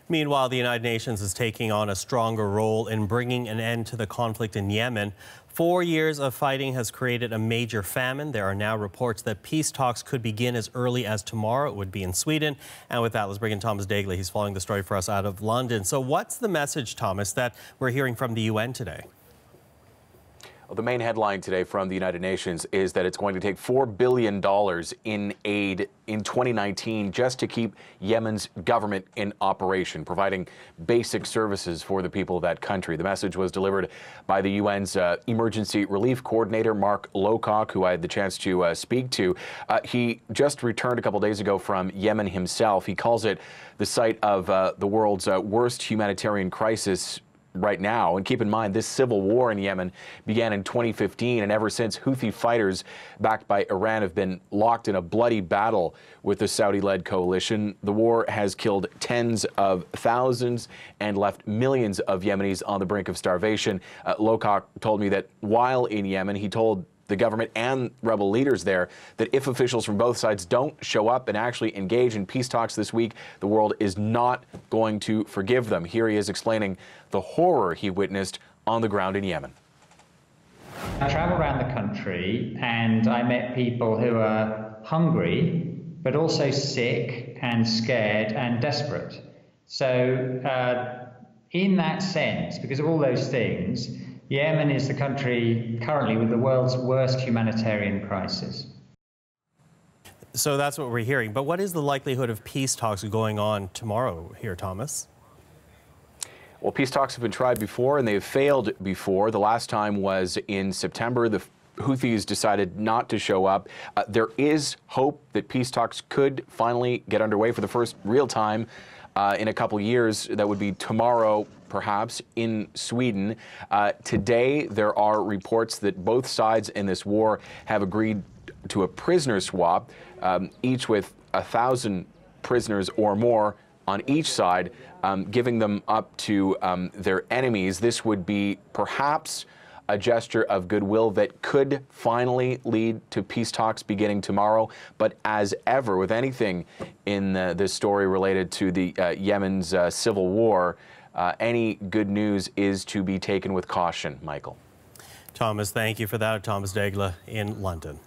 Meanwhile, the United Nations is taking on a stronger role in bringing an end to the conflict in Yemen. 4 years of fighting has created a major famine. There are now reports that peace talks could begin as early as tomorrow. It would be in Sweden. And with that, let's bring in Thomas Dagley. He's following the story for us out of London. So what's the message, Thomas, that we're hearing from the UN today? Well, the main headline today from the United Nations is that it's going to take $4 billion in aid in 2019 just to keep Yemen's government in operation, providing basic services for the people of that country. The message was delivered by the UN's Emergency Relief Coordinator, Mark Lowcock, who I had the chance to speak to. He just returned a couple days ago from Yemen himself. He calls it the site of the world's worst humanitarian crisis right now. And keep in mind, this civil war in Yemen began in 2015, and ever since, Houthi fighters backed by Iran have been locked in a bloody battle with the Saudi-led coalition. The war has killed tens of thousands and left millions of Yemenis on the brink of starvation. Lowcock told me that while in Yemen, he told the government and rebel leaders there that if officials from both sides don't show up and actually engage in peace talks this week, the world is not going to forgive them. Here he is explaining the horror he witnessed on the ground in Yemen. I traveled around the country and I met people who are hungry, but also sick and scared and desperate. So in that sense, because of all those things, Yemen is the country currently with the world's worst humanitarian crisis. So that's what we're hearing. But what is the likelihood of peace talks going on tomorrow here, Thomas? Well, peace talks have been tried before and they have failed before. The last time was in September. The Houthis decided not to show up. There is hope that peace talks could finally get underway for the first real time in a couple years. That would be tomorrow, perhaps, in Sweden. Today, there are reports that both sides in this war have agreed to a prisoner swap, each with 1,000 prisoners or more on each side, giving them up to their enemies. This would be perhaps a gesture of goodwill that could finally lead to peace talks beginning tomorrow. But as ever, with anything in this story related to the Yemen's civil war, any good news is to be taken with caution, Michael. Thomas, thank you for that. Thomas Dagley in London.